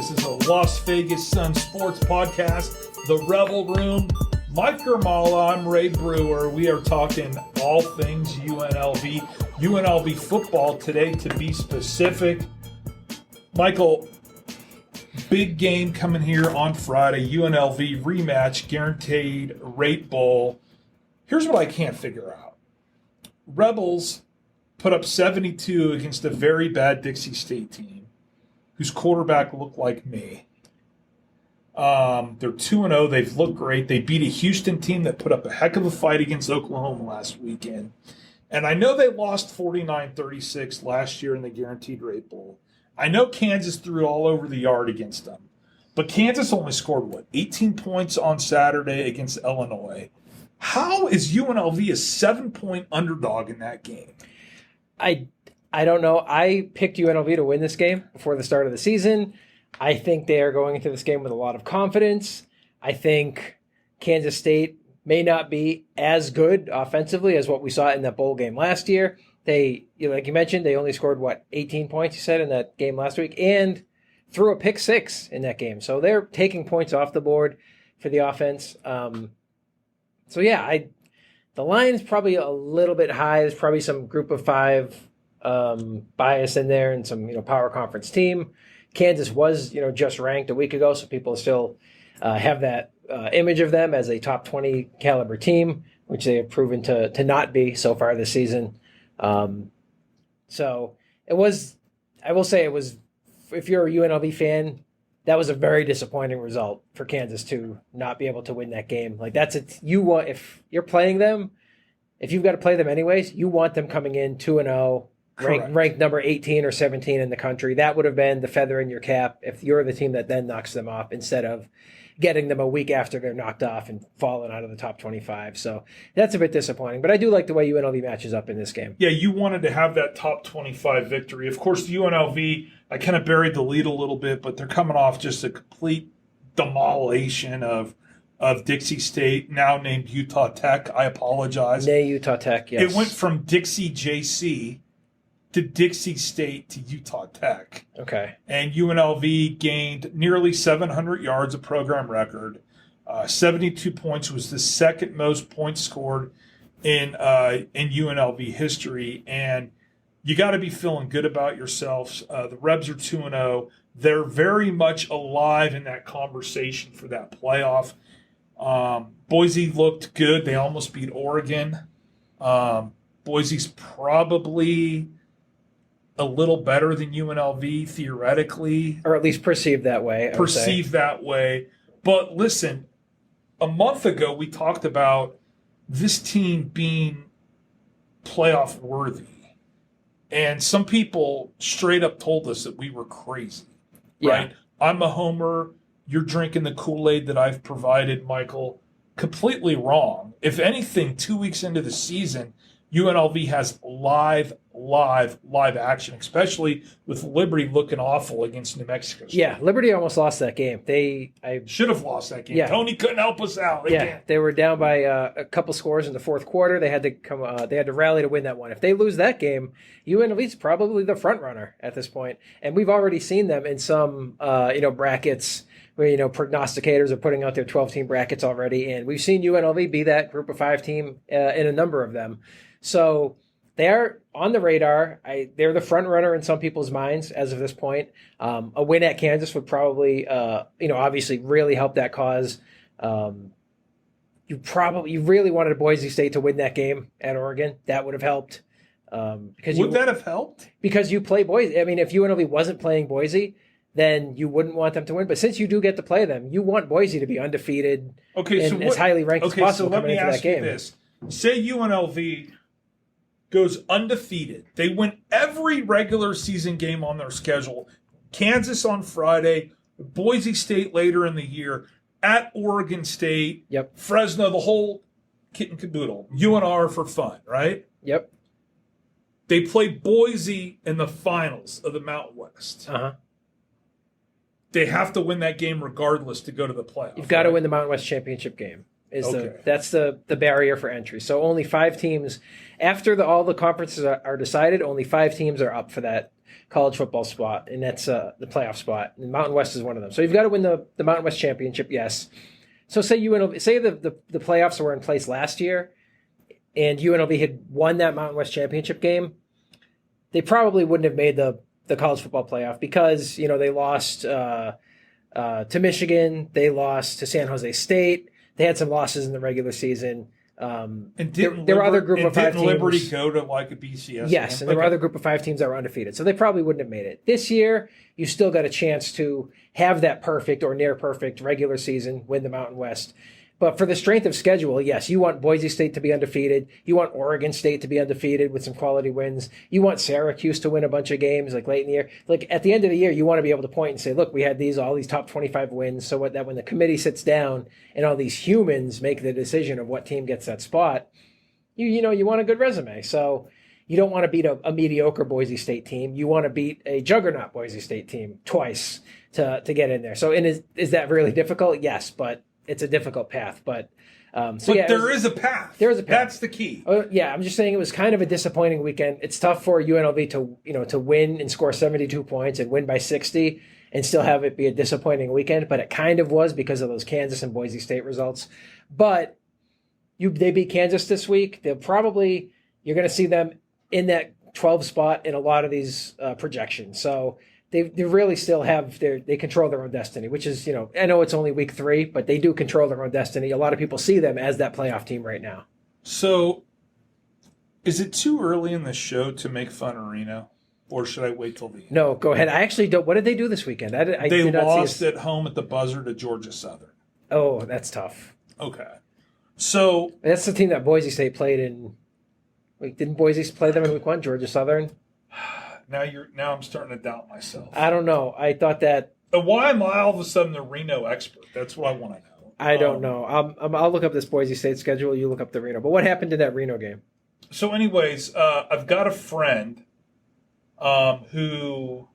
This is a Las Vegas Sun sports podcast, The Rebel Room. Mike Grimala, I'm Ray Brewer. We are talking all things UNLV football today to be specific. Michael, big game coming here on Friday, UNLV rematch, guaranteed rate bowl. Here's what I can't figure out. Rebels put up 72 against a very bad Dixie State team, whose quarterback looked like me. They're 2-0. They've looked great. They beat a Houston team that put up a heck of a fight against Oklahoma last weekend. And I know they lost 49-36 last year in the Guaranteed Rate Bowl. I know Kansas threw all over the yard against them. But Kansas only scored, 18 points on Saturday against Illinois. How is UNLV a 7-point underdog in that game? I don't know. I picked UNLV to win this game before the start of the season. I think they are going into this game with a lot of confidence. I think Kansas State may not be as good offensively as what we saw in that bowl game last year. They, like you mentioned, they only scored, 18 points, you said, in that game last week, and threw a pick six in that game. So they're taking points off the board for the offense. The line is probably a little bit high. There's probably some group of five bias in there and some, power conference team. Kansas was, just ranked a week ago, so people still have that image of them as a top 20 caliber team, which they have proven to not be so far this season. So it was, I will say it was, if you're a UNLV fan, that was a very disappointing result for Kansas to not be able to win that game. Like if you're playing them, if you've got to play them anyways, you want them coming in 2-0, ranked number 18 or 17 in the country. That would have been the feather in your cap if you're the team that then knocks them off instead of getting them a week after they're knocked off and falling out of the top 25. So that's a bit disappointing. But I do like the way UNLV matches up in this game. Yeah, you wanted to have that top 25 victory. Of course, UNLV, I kind of buried the lead a little bit, but they're coming off just a complete demolition of Dixie State, now named Utah Tech. I apologize. Utah Tech, yes. It went from Dixie JC to Dixie State to Utah Tech. Okay. And UNLV gained nearly 700 yards, a program record. 72 points was the second most points scored in UNLV history. And you got to be feeling good about yourselves. The Rebs are 2-0. They're very much alive in that conversation for that playoff. Boise looked good. They almost beat Oregon. Boise's probably a little better than UNLV theoretically. Or at least perceived that way. That way. But listen, a month ago we talked about this team being playoff worthy. And some people straight up told us that we were crazy. Right? I'm a homer. You're drinking the Kool-Aid that I've provided, Michael. Completely wrong. If anything, 2 weeks into the season, UNLV has live action, especially with Liberty looking awful against New Mexico State. Yeah, Liberty almost lost that game. I should have lost that game. Yeah. Tony couldn't help us out. They were down by a couple scores in the fourth quarter. They had to come. They had to rally to win that one. If they lose that game, UNLV is probably the front runner at this point. And we've already seen them in some brackets where prognosticators are putting out their 12-team brackets already, and we've seen UNLV be that group of five team in a number of them. So they are on the radar. They're the front runner in some people's minds as of this point. A win at Kansas would probably, obviously really help that cause. You really wanted Boise State to win that game at Oregon. That would have helped. Would that have helped? Because you play Boise. I mean, if UNLV wasn't playing Boise, then you wouldn't want them to win. But since you do get to play them, you want Boise to be undefeated and as highly ranked as possible coming into that game. Okay, so let me ask you this. Say UNLV goes undefeated. They win every regular season game on their schedule. Kansas on Friday, Boise State later in the year, at Oregon State, Fresno, the whole kit and caboodle. UNR for fun, right? Yep. They play Boise in the finals of the Mountain West. Uh-huh. They have to win that game regardless to go to the playoff. You've got to win the Mountain West championship game. That's the barrier for entry. So only 5 teams, after all the conferences are decided, only 5 teams are up for that college football spot, and that's the playoff spot. And Mountain West is one of them. So you've got to win the Mountain West championship, yes. So say the playoffs were in place last year, and UNLV had won that Mountain West championship game, they probably wouldn't have made the college football playoff because they lost to Michigan, they lost to San Jose State, they had some losses in the regular season. And there were other group of 5 teams. Liberty go to like a BCS? Yes, and there were other group of 5 teams that were undefeated, so they probably wouldn't have made it. This year, you still got a chance to have that perfect or near perfect regular season, win the Mountain West. But for the strength of schedule, yes, you want Boise State to be undefeated. You want Oregon State to be undefeated with some quality wins. You want Syracuse to win a bunch of games like late in the year. Like at the end of the year, you want to be able to point and say, look, we had all these top 25 wins. So that when the committee sits down and all these humans make the decision of what team gets that spot, you want a good resume. So you don't want to beat a mediocre Boise State team. You want to beat a juggernaut Boise State team twice to get in there. So is that really difficult? Yes, but it's a difficult path, but there is a path. There is a path. That's the key. Yeah, I'm just saying it was kind of a disappointing weekend. It's tough for UNLV to win and score 72 points and win by 60 and still have it be a disappointing weekend, but it kind of was because of those Kansas and Boise State results. But they beat Kansas this week. You're going to see them in that 12 spot in a lot of these projections. So they really still have they control their own destiny, which is, I know it's only week 3, but they do control their own destiny. A lot of people see them as that playoff team right now. So is it too early in the show to make fun of Reno, or should I wait till the end? No, go ahead. I actually don't. What did they do this weekend? They lost at home at the buzzer to Georgia Southern. Oh, that's tough. Okay. So that's the team that Boise State played in. Wait, didn't Boise play them in week 1, Georgia Southern? Now I'm starting to doubt myself. I don't know. I thought that. Why am I all of a sudden the Reno expert? That's what I want to know. I don't know. I'll look up this Boise State schedule. You look up the Reno. But what happened in that Reno game? So, anyways, I've got a friend who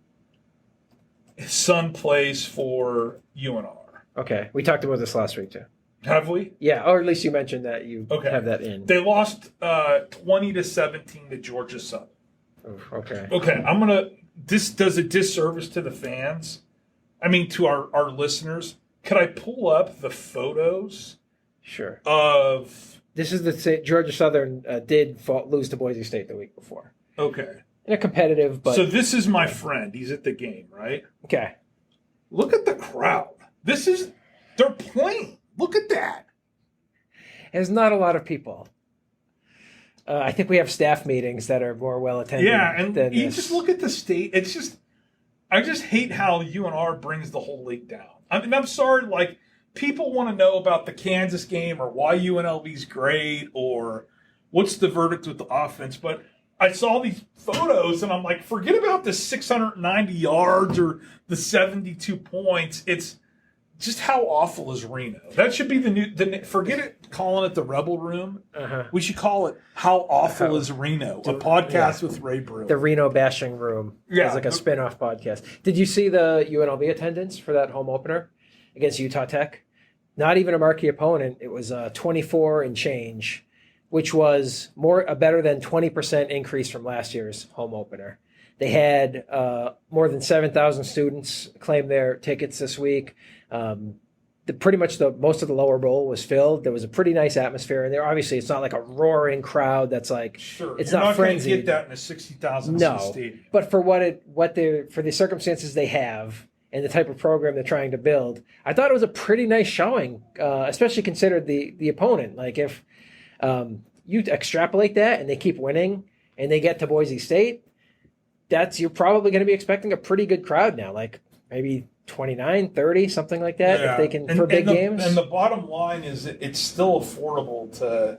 his son plays for UNR. Okay, we talked about this last week too. Have we? Yeah, or at least you mentioned that you have that in. They lost 20-17 to Georgia Southern. Okay. Okay, this does a disservice to the fans. I mean, to our listeners. Could I pull up the photos? Sure. Of this is the Georgia Southern did lose to Boise State the week before. Okay. In a competitive, but so this is my friend. He's at the game, right? Okay. Look at the crowd. They're playing. Look at that. There's not a lot of people. I think we have staff meetings that are more well attended. Yeah, and you just look at the state. I just hate how UNR brings the whole league down. I mean, I'm sorry, like, people want to know about the Kansas game or why UNLV's great or what's the verdict with the offense, but I saw these photos and I'm like, forget about the 690 yards or the 72 points. It's just how awful is Reno? That should be forget it calling it the Rebel Room. Uh-huh. We should call it How Awful is Reno, a podcast with Ray Brewer. The Reno Bashing Room. Yeah. It's like a spin-off podcast. Did you see the UNLV attendance for that home opener against Utah Tech? Not even a marquee opponent. It was 24 and change, which was a better than 20% increase from last year's home opener. They had more than 7,000 students claim their tickets this week. Pretty much most of the lower bowl was filled. There was a pretty nice atmosphere, and obviously it's not like a roaring crowd that's like it's not frenzied. You're not going to get that in a 60,000 seat stadium. But for for the circumstances they have and the type of program they're trying to build, I thought it was a pretty nice showing, especially considered the opponent. Like if you extrapolate that and they keep winning and they get to Boise State, you're probably going to be expecting a pretty good crowd now, like maybe 29, 30, something like that, if they can, for big games. And the bottom line is it's still affordable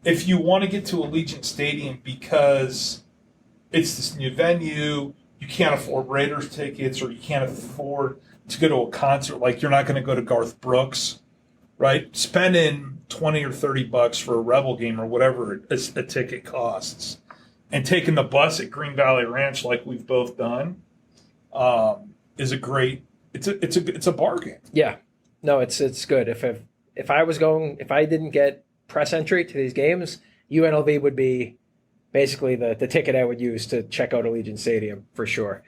if you want to get to Allegiant Stadium because it's this new venue, you can't afford Raiders tickets or you can't afford to go to a concert, like you're not going to go to Garth Brooks, right? Spending $20 or $30 for a Rebel game or whatever a ticket costs and taking the bus at Green Valley Ranch like we've both done is a great. It's a bargain. Yeah, no, it's good. If I didn't get press entry to these games, UNLV would be basically the ticket I would use to check out Allegiant Stadium for sure.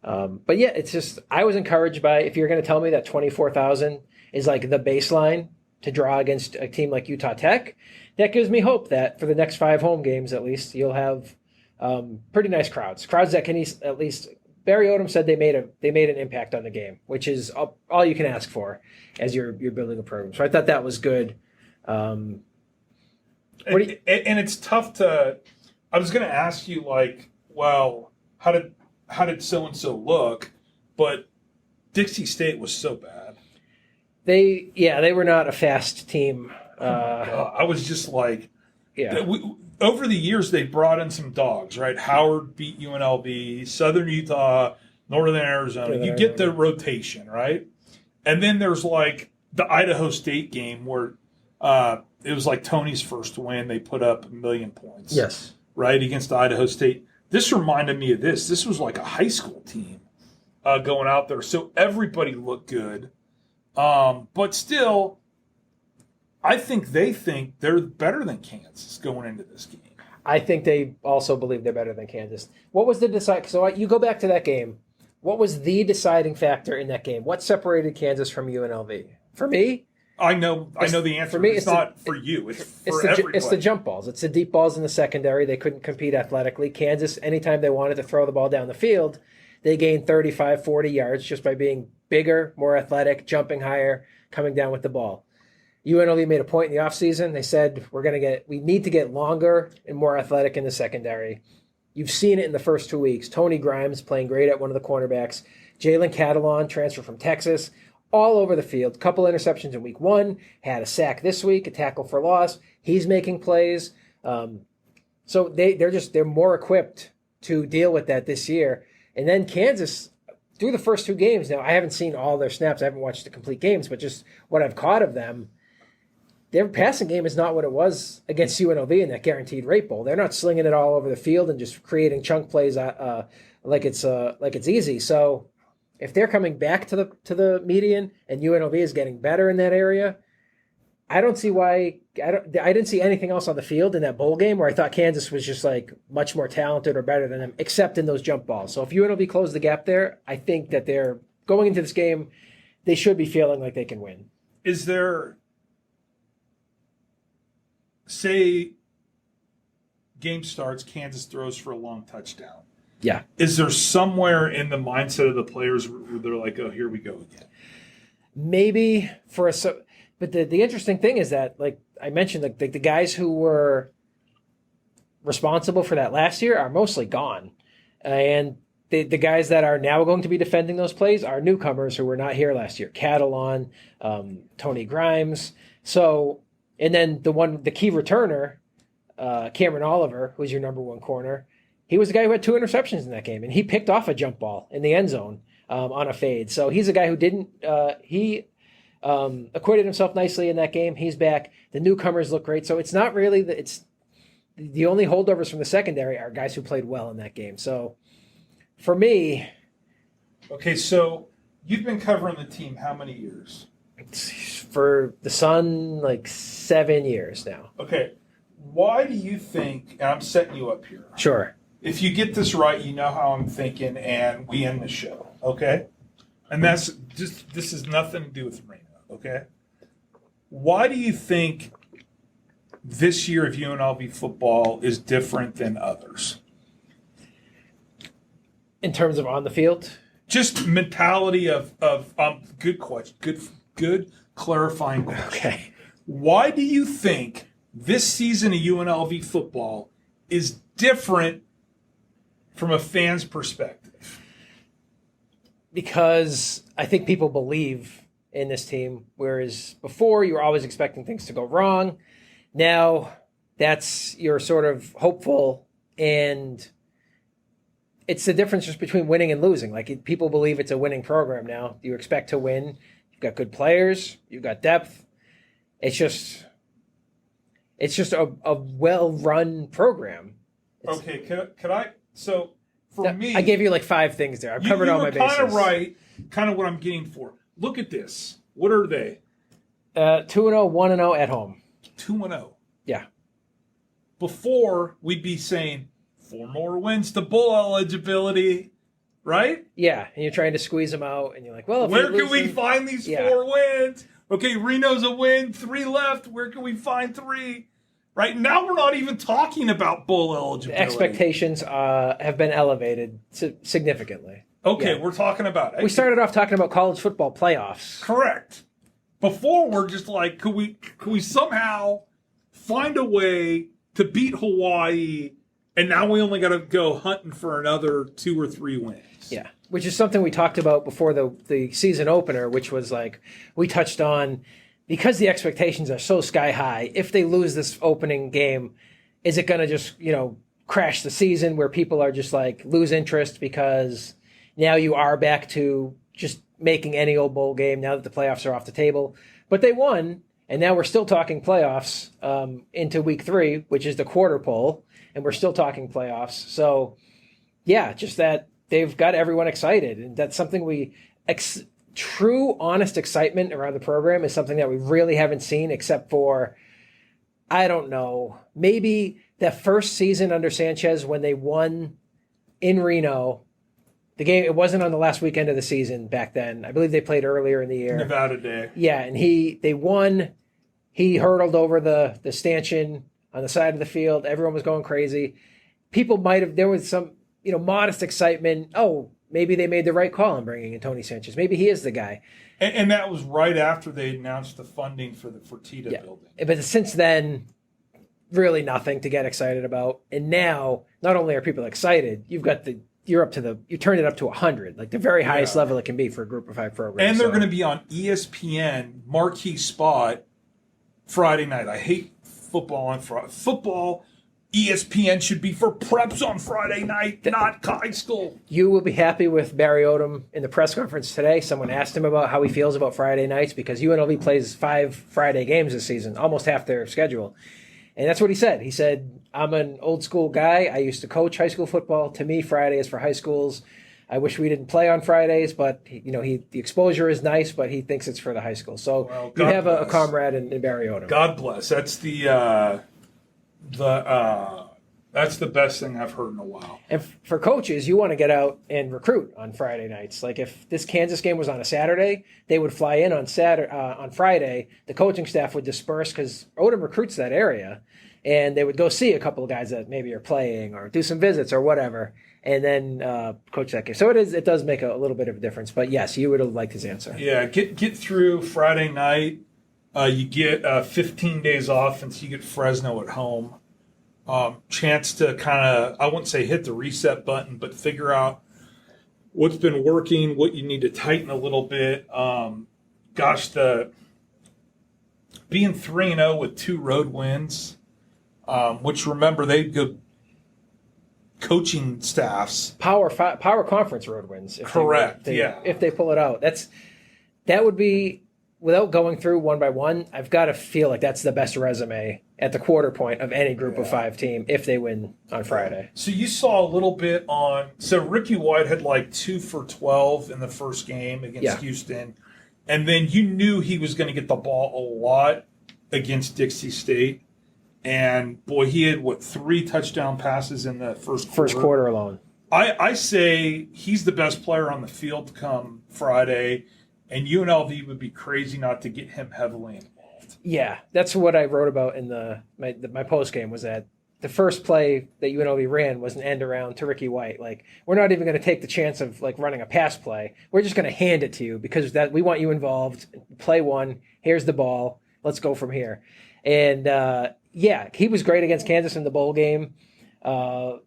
But yeah, it's just I was encouraged by if you're going to tell me that 24,000 is like the baseline to draw against a team like Utah Tech, that gives me hope that for the next 5 home games at least you'll have pretty nice crowds that can at least. Barry Odom said they made an impact on the game, which is all you can ask for as you're building a program. So I thought that was good. And it's tough to. I was going to ask you like, well, how did so and so look? But Dixie State was so bad. They were not a fast team. I was just like, yeah. Over the years, they brought in some dogs, right? Howard beat UNLV, Southern Utah, Northern Arizona. You get the rotation, right? And then there's like the Idaho State game where it was like Tony's first win. They put up 1 million points. Yes. Right, against Idaho State. This reminded me of this. This was like a high school team going out there. So everybody looked good. But still, I think they're better than Kansas going into this game. I think they also believe they're better than Kansas. What was the decide? So you go back to that game. What was the deciding factor in that game? What separated Kansas from UNLV? For me, I know the answer. For me, it's not for you. It's for everybody. It's the jump balls. It's the deep balls in the secondary. They couldn't compete athletically. Kansas, anytime they wanted to throw the ball down the field, they gained 35, 40 yards just by being bigger, more athletic, jumping higher, coming down with the ball. UNLV made a point in the offseason. They said we need to get longer and more athletic in the secondary. You've seen it in the first 2 weeks. Tony Grimes playing great at one of the cornerbacks. Jalen Catalon, transfer from Texas, all over the field. Couple interceptions in week 1. Had a sack this week, a tackle for loss. He's making plays. So they're more equipped to deal with that this year. And then Kansas, through the first 2 games now, I haven't seen all their snaps. I haven't watched the complete games, but just what I've caught of them, their passing game is not what it was against UNLV in that guaranteed rate bowl. They're not slinging it all over the field and just creating chunk plays like it's easy. So if they're coming back to the median and UNLV is getting better in that area, I don't see why. I didn't see anything else on the field in that bowl game where I thought Kansas was just like much more talented or better than them, except in those jump balls. So if UNLV closed the gap there, I think that they're going into this game, they should be feeling like they can win. Is there, say, game starts, Kansas throws for a long touchdown. Yeah. Is there somewhere in the mindset of the players where they're like, oh, here we go again? Maybe but the interesting thing is that, like I mentioned, the guys who were responsible for that last year are mostly gone. And the guys that are now going to be defending those plays are newcomers who were not here last year. Catalon, Tony Grimes. So, and then the key returner, Cameron Oliver, who's your number 1 corner, he was the guy who had 2 interceptions in that game, and he picked off a jump ball in the end zone on a fade. So he's a guy who didn't acquitted himself nicely in that game. He's back. The newcomers look great. So it's not really it's the only holdovers from the secondary are guys who played well in that game. So for me, okay. So you've been covering the team how many years? For the Sun, like 7 years now. Okay. Why do you think? And I'm setting you up here. Sure. If you get this right, you know how I'm thinking, and we end the show. Okay. And this has nothing to do with Reno. Okay. Why do you think this year of UNLV football is different than others? In terms of on the field? Just mentality of good question. Good clarifying question. Okay. Why do you think this season of UNLV football is different from a fan's perspective? Because I think people believe in this team, whereas before you were always expecting things to go wrong. Now you're sort of hopeful, and it's the difference just between winning and losing. Like people believe it's a winning program now. You expect to win. You've got good players. You've got depth. It's just a well-run program. Okay, could I? So for me, I gave you like 5 things there. I've covered all my bases. Kind of right. Kind of what I'm getting for. Look at this. What are they? 2-0, 1-0 at home. 2-0. Yeah. before we'd be saying 4 more wins to bowl eligibility, right? Yeah, and you're trying to squeeze them out, and you're like, well, if where you can we find these 4 wins? Okay, Reno's a win, 3 left. Where can we find 3? Right now, we're not even talking about bowl eligibility. The expectations have been elevated significantly. Okay, we're talking about it. We started off talking about college football playoffs. Correct. Before, we're just like, could we somehow find a way to beat Hawaii, and now we only got to go hunting for another 2 or 3 wins. Yeah, which is something we talked about before the season opener, which was like we touched on, because the expectations are so sky high, if they lose this opening game, is it going to just, crash the season where people are just like lose interest because now you are back to just making any old bowl game now that the playoffs are off the table. But they won, and now we're still talking playoffs into week 3, which is the quarter poll, and we're still talking playoffs. So, yeah, just that they've got everyone excited, and that's something true, honest excitement around the program is something that we really haven't seen except for, I don't know, maybe that first season under Sanchez when they won in Reno. The game, it wasn't on the last weekend of the season back then. I believe they played earlier in the year. Nevada Day. Yeah, and they won. He hurdled over the stanchion on the side of the field. Everyone was going crazy. There was some, modest excitement. Oh, maybe they made the right call in bringing in Tony Sanchez. Maybe he is the guy. And that was right after they announced the funding for the Fertitta building. But since then, really nothing to get excited about. And now, not only are people excited, you turned it up to 100, like the very highest level it can be for a group of 5 program. And they're going to be on ESPN, marquee spot, Friday night. I hate football on Friday. Football, ESPN should be for preps on Friday night, not high school. You will be happy with Barry Odom in the press conference today. Someone asked him about how he feels about Friday nights because UNLV plays 5 Friday games this season, almost half their schedule. And that's what he said. He said, I'm an old school guy. I used to coach high school football. To me, Friday is for high schools. I wish we didn't play on Fridays, but the exposure is nice, but he thinks it's for the high school. So you have a comrade in Barry Odom. God bless. That's that's the best thing I've heard in a while. And for coaches, you want to get out and recruit on Friday nights. Like if this Kansas game was on a Saturday, they would fly in on Friday. The coaching staff would disperse because Odom recruits that area, and they would go see a couple of guys that maybe are playing or do some visits or whatever, and then coach that game. So it does make a little bit of a difference. But yes, you would have liked his answer. Yeah, get through Friday night. You get 15 days off, and so you get Fresno at home. Chance to kind of, I wouldn't say hit the reset button, but figure out what's been working, what you need to tighten a little bit. Being 3-0 with 2 road wins, which remember they go coaching staffs. Power conference road wins. Correct. If they pull it out, that would be, without going through one by one, I've got to feel like that's the best resume at the quarter point of any group of 5 team if they win on Friday. So you saw a little bit so Ricky White had like 2 for 12 in the first game against Houston. And then you knew he was going to get the ball a lot against Dixie State. And boy, he had 3 touchdown passes in the first quarter alone. I say he's the best player on the field come Friday. And UNLV would be crazy not to get him heavily involved. Yeah, that's what I wrote about in my post game, was that the first play that UNLV ran was an end around to Ricky White. Like, we're not even going to take the chance of like running a pass play. We're just going to hand it to you because we want you involved. Play one. Here's the ball. Let's go from here. And he was great against Kansas in the bowl game. I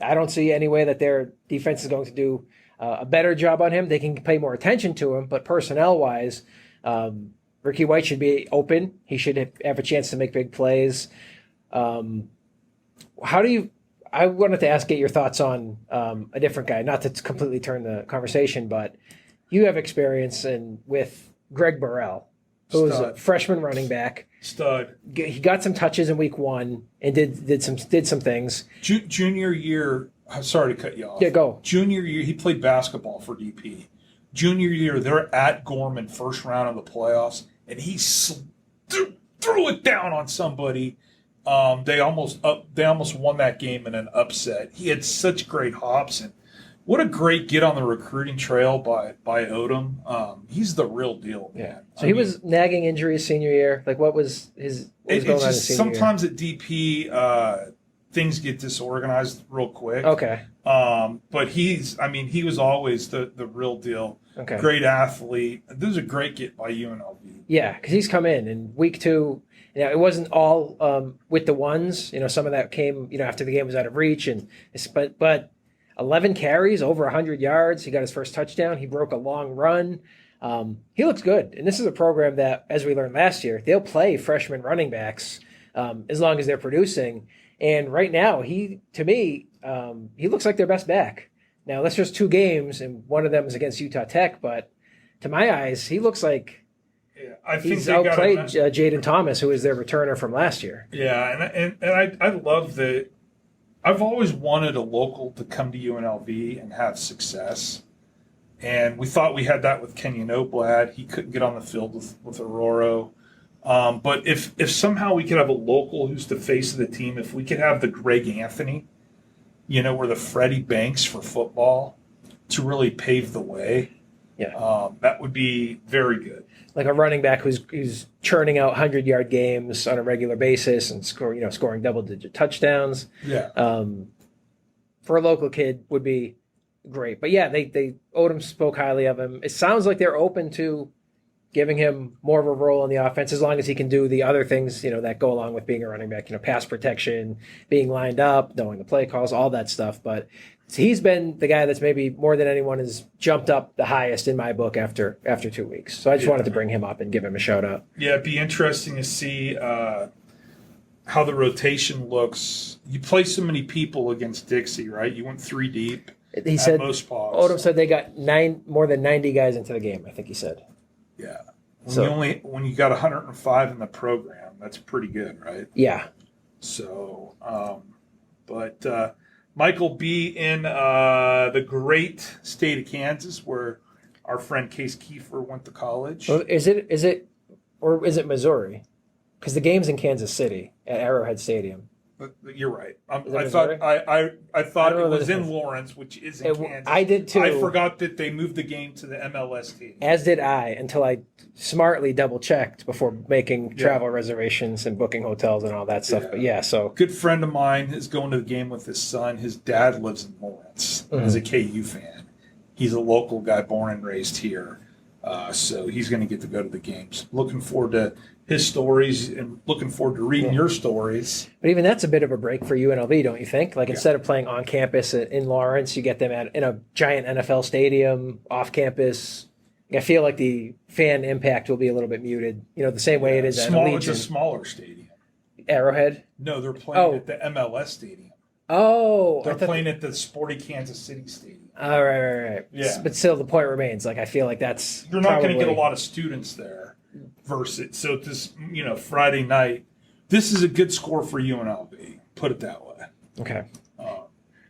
don't see any way that their defense is going to do a better job on him. They can pay more attention to him, but personnel-wise, Ricky White should be open. He should have a chance to make big plays. I wanted to get your thoughts on a different guy, not to completely turn the conversation, but you have experience with Greg Burrell, who was a freshman running back. Stud. He got some touches in week 1 and did some things. Junior year. Sorry to cut you off. Yeah, go. Junior year, he played basketball for DP. Junior year, they're at Gorman, first round of the playoffs, and he threw it down on somebody. They almost won that game in an upset. He had such great hops, and what a great get on the recruiting trail by Odom. He's the real deal, man. Yeah. So he was nagging injuries senior year. Like, what was his? What was going on in senior sometimes year? at DP, things get disorganized real quick. Okay. But he was always the real deal. Okay. Great athlete. This is a great get by UNLV. Yeah, because he's come in week 2. You know, it wasn't all with the ones. You know, some of that came, after the game was out of reach, but 11 carries, over 100 yards. He got his first touchdown. He broke a long run. He looks good, and this is a program that, as we learned last year, they'll play freshman running backs as long as they're producing. And right now, he looks like their best back. Now, that's just 2 games, and one of them is against Utah Tech. But to my eyes, he looks like he's outplayed Jaden Thomas, who is their returner from last year. Yeah, and I love that. I've always wanted a local to come to UNLV and have success. And we thought we had that with Kenyon Oblad. He couldn't get on the field with Aurora. But if somehow we could have a local who's the face of the team, if we could have the Greg Anthony, or the Freddie Banks for football to really pave the way, that would be very good. Like a running back who's churning out 100-yard games on a regular basis and scoring double-digit touchdowns. Yeah. For a local kid would be great. But yeah, Odom spoke highly of him. It sounds like they're open to giving him more of a role in the offense as long as he can do the other things, that go along with being a running back, pass protection, being lined up, knowing the play calls, all that stuff. But he's been the guy that's maybe more than anyone has jumped up the highest in my book after 2 weeks. So I just wanted to bring him up and give him a shout out. Yeah, it'd be interesting to see how the rotation looks. You play so many people against Dixie, right? You went 3 deep. He said most spots. Odom said they got more than 90 guys into the game, I think he said. Yeah. When you got 105 in the program, that's pretty good, right? Yeah. So, but Michael B. in the great state of Kansas, where our friend Case Kiefer went to college. Well, is it Missouri? Because the game's in Kansas City at Arrowhead Stadium. But you're right. I thought it was in Lawrence, which is in Kansas. I did too. I forgot that they moved the game to the MLS team. As did I, until I smartly double checked before making travel reservations and booking hotels and all that stuff. Yeah. But so good friend of mine is going to the game with his son. His dad lives in Lawrence. He's a KU fan. He's a local guy, born and raised here. So he's going to get to go to the games. Looking forward to his stories and looking forward to reading your stories. But even that's a bit of a break for UNLV, don't you think? Like instead of playing on campus in Lawrence, you get them in a giant NFL stadium off campus. I feel like the fan impact will be a little bit muted. The same way it is at Allegiant. It's a smaller stadium. Arrowhead? No, they're playing at the MLS stadium. Oh, they're playing at the Sporty Kansas City Stadium. Oh, right. Yeah, but still, the point remains. Like I feel like that's you're not going to get a lot of students there. Versus, so this Friday night, this is a good score for UNLV. Put it that way. Okay.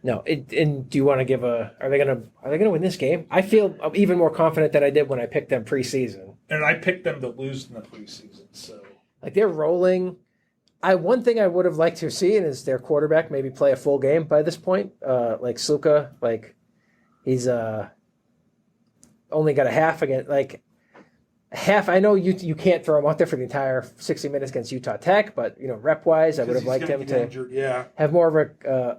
No, and do you want to give are they gonna win this game? I feel even more confident than I did when I picked them preseason. And I picked them to lose in the preseason. So like they're rolling. One thing I would have liked to see is their quarterback maybe play a full game by this point. Like Sluka, like he's only got a half again. Like half. I know you can't throw him out there for the entire 60 minutes against Utah Tech, but rep wise, I would have liked him to have more of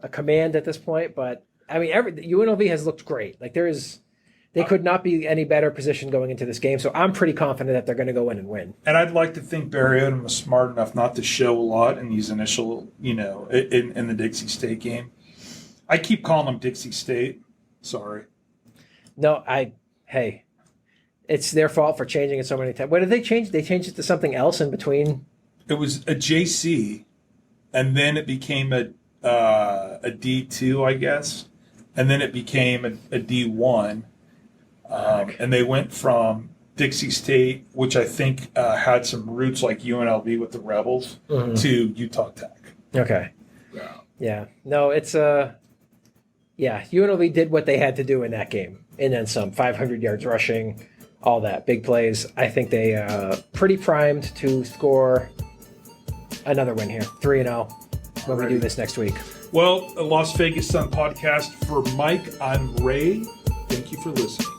a command at this point. But I mean, UNLV has looked great. Like they could not be any better position going into this game. So I'm pretty confident that they're going to go in and win. And I'd like to think Barry Odom was smart enough not to show a lot in these initial, in the Dixie State game. I keep calling them Dixie State. Sorry. No, hey. It's their fault for changing it so many times. What did they change? They changed it to something else in between? It was a JC, and then it became a D2, I guess. And then it became a D1. And they went from Dixie State, which I think had some roots like UNLV with the Rebels, to Utah Tech. Okay. Yeah. No, it's UNLV did what they had to do in that game. And then some 500 yards rushing. All that, big plays. I think they pretty primed to score another win here, 3-0 when we do this next week. Well, a Las Vegas Sun podcast for Mike. I'm Ray. Thank you for listening.